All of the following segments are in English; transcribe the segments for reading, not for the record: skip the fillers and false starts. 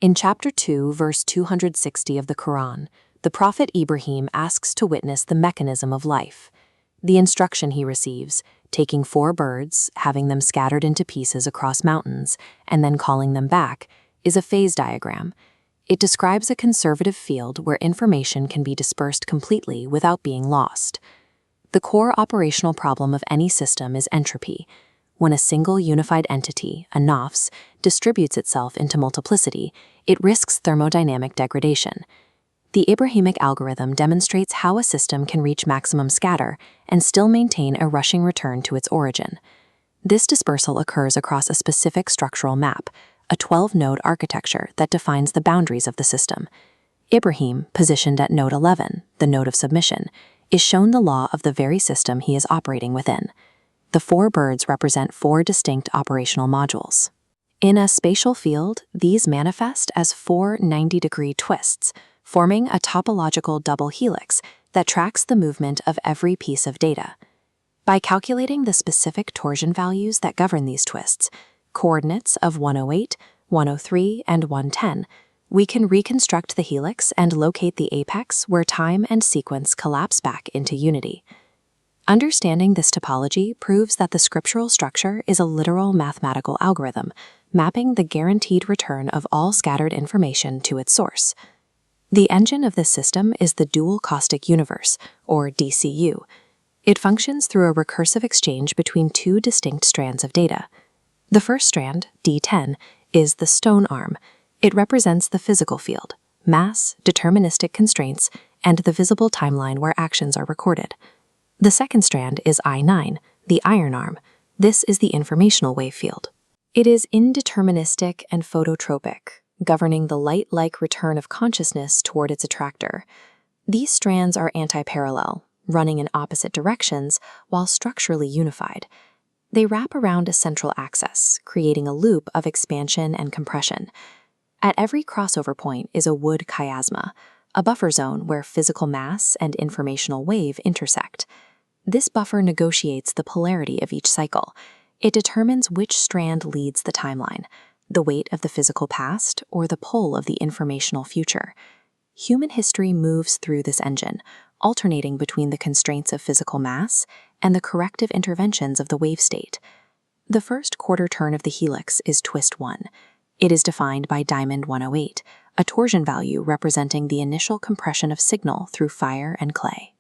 In chapter 2, verse 260 of the Quran, the prophet Ibrahim asks to witness the mechanism of life. The instruction he receives, taking 4 birds, having them scattered into pieces across mountains, and then calling them back, is a phase diagram. It describes a conservative field where information can be dispersed completely without being lost. The core operational problem of any system is entropy. When a single unified entity, a nafs, distributes itself into multiplicity, it risks thermodynamic degradation. The Ibrahimic algorithm demonstrates how a system can reach maximum scatter and still maintain a rushing return to its origin. This dispersal occurs across a specific structural map, a 12-node architecture that defines the boundaries of the system. Ibrahim, positioned at node 11, the node of submission, is shown the law of the very system he is operating within. The 4 birds represent 4 distinct operational modules. In a spatial field, these manifest as 4 90-degree twists, forming a topological double helix that tracks the movement of every piece of data. By calculating the specific torsion values that govern these twists, coordinates of 108, 103, and 110, we can reconstruct the helix and locate the apex where time and sequence collapse back into unity. Understanding this topology proves that the scriptural structure is a literal mathematical algorithm, mapping the guaranteed return of all scattered information to its source. The engine of this system is the dual caustic universe, or DCU. It functions through a recursive exchange between 2 distinct strands of data. The first strand, D10, is the stone arm. It represents the physical field, mass, deterministic constraints, and the visible timeline where actions are recorded. The second strand is I9, the iron arm. This is the informational wave field. It is indeterministic and phototropic, governing the light-like return of consciousness toward its attractor. These strands are anti-parallel, running in opposite directions while structurally unified. They wrap around a central axis, creating a loop of expansion and compression. At every crossover point is a wood chiasma, a buffer zone where physical mass and informational wave intersect. This buffer negotiates the polarity of each cycle. It determines which strand leads the timeline, the weight of the physical past or the pull of the informational future. Human history moves through this engine, alternating between the constraints of physical mass and the corrective interventions of the wave state. The first quarter turn of the helix is twist 1. It is defined by diamond 108, a torsion value representing the initial compression of signal through fire and clay.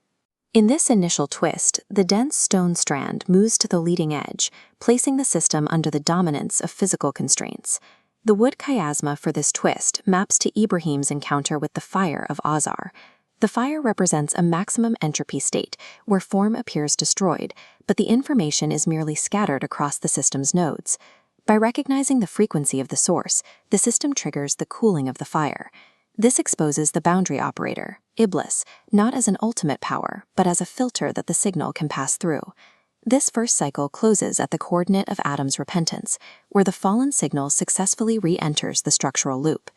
In this initial twist, the dense stone strand moves to the leading edge, placing the system under the dominance of physical constraints. The wood chiasma for this twist maps to Ibrahim's encounter with the fire of Azar. The fire represents a maximum entropy state where form appears destroyed, but the information is merely scattered across the system's nodes. By recognizing the frequency of the source, the system triggers the cooling of the fire. This exposes the boundary operator, Iblis, not as an ultimate power, but as a filter that the signal can pass through. This first cycle closes at the coordinate of Adam's repentance, where the fallen signal successfully re-enters the structural loop.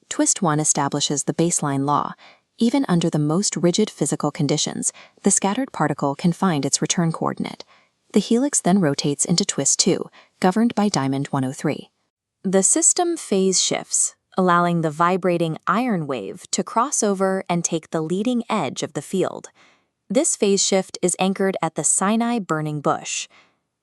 Twist 1 establishes the baseline law. Even under the most rigid physical conditions, the scattered particle can find its return coordinate. The helix then rotates into twist 2, governed by diamond 103. The system phase shifts, allowing the vibrating iron wave to cross over and take the leading edge of the field. This phase shift is anchored at the Sinai burning bush.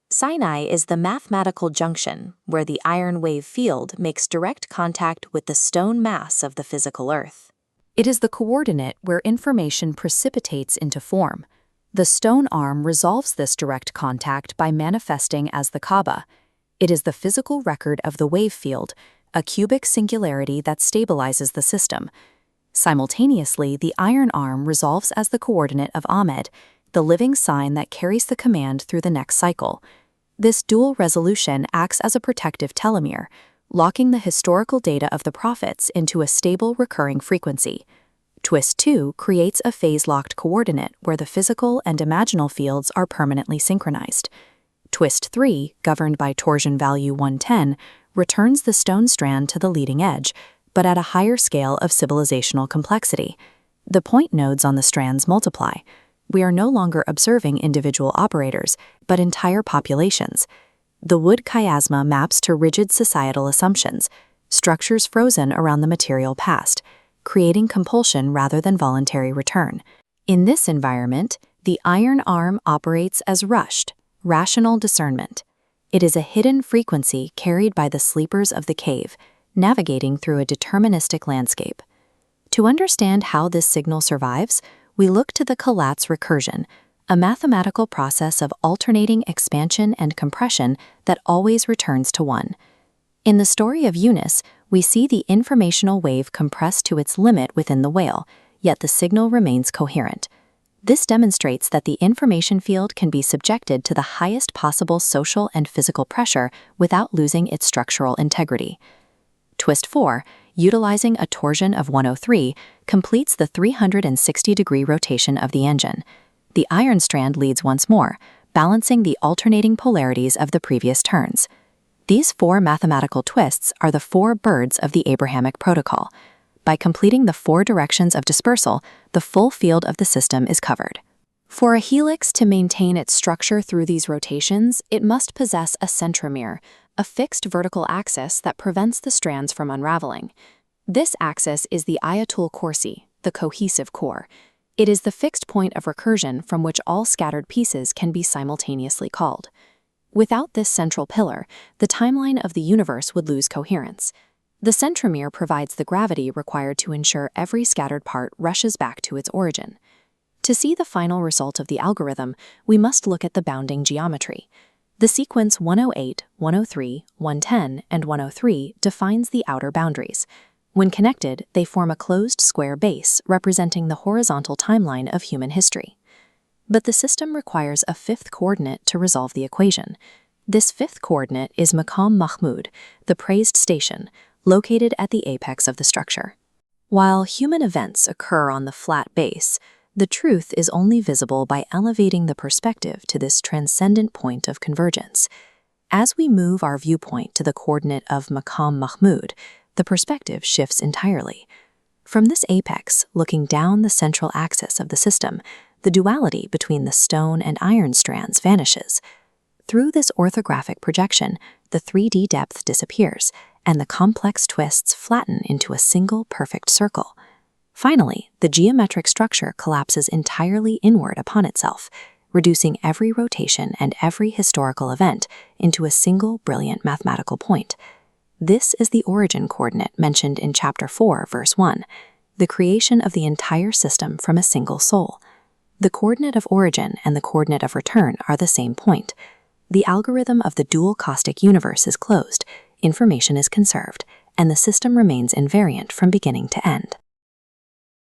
Sinai is the mathematical junction where the iron wave field makes direct contact with the stone mass of the physical earth. It is the coordinate where information precipitates into form. The stone arm resolves this direct contact by manifesting as the Kaaba. It is the physical record of the wave field, a cubic singularity that stabilizes the system. Simultaneously, the iron arm resolves as the coordinate of Ahmed, the living sign that carries the command through the next cycle. This dual resolution acts as a protective telomere, locking the historical data of the prophets into a stable recurring frequency. Twist 2 creates a phase-locked coordinate where the physical and imaginal fields are permanently synchronized. Twist 3, governed by torsion value 110, returns the stone strand to the leading edge, but at a higher scale of civilizational complexity. The point nodes on the strands multiply. We are no longer observing individual operators, but entire populations. The wood chiasma maps to rigid societal assumptions. structures frozen around the material past, creating compulsion rather than voluntary return. In this environment, the iron arm operates as rushed, rational discernment. It is a hidden frequency carried by the sleepers of the cave, navigating through a deterministic landscape. To understand how this signal survives, we look to the Collatz recursion, a mathematical process of alternating expansion and compression that always returns to 1. In the story of Yunus, we see the informational wave compressed to its limit within the whale, yet the signal remains coherent. This demonstrates that the information field can be subjected to the highest possible social and physical pressure without losing its structural integrity. Twist 4, utilizing a torsion of 103, completes the 360-degree rotation of the engine. The iron strand leads once more, balancing the alternating polarities of the previous turns. These 4 mathematical twists are the 4 birds of the Abrahamic protocol. By completing the 4 directions of dispersal, the full field of the system is covered. For a helix to maintain its structure through these rotations, it must possess a centromere, a fixed vertical axis that prevents the strands from unraveling. This axis is the Ayatul Kursi, the cohesive core. It is the fixed point of recursion from which all scattered pieces can be simultaneously called. Without this central pillar, the timeline of the universe would lose coherence. The centromere provides the gravity required to ensure every scattered part rushes back to its origin. To see the final result of the algorithm, we must look at the bounding geometry. The sequence 108, 103, 110, and 103 defines the outer boundaries. When connected, they form a closed square base representing the horizontal timeline of human history. But the system requires a 5th coordinate to resolve the equation. This 5th coordinate is Maqam Mahmud, the praised station, located at the apex of the structure. While human events occur on the flat base, the truth is only visible by elevating the perspective to this transcendent point of convergence. As we move our viewpoint to the coordinate of Maqam Mahmud, the perspective shifts entirely. From this apex, looking down the central axis of the system, the duality between the stone and iron strands vanishes. Through this orthographic projection, the 3D depth disappears, and the complex twists flatten into a single perfect circle. Finally, the geometric structure collapses entirely inward upon itself, reducing every rotation and every historical event into a single brilliant mathematical point. This is the origin coordinate mentioned in Chapter 4, Verse 1, the creation of the entire system from a single soul. The coordinate of origin and the coordinate of return are the same point. The algorithm of the dual caustic universe is closed, information is conserved, and the system remains invariant from beginning to end.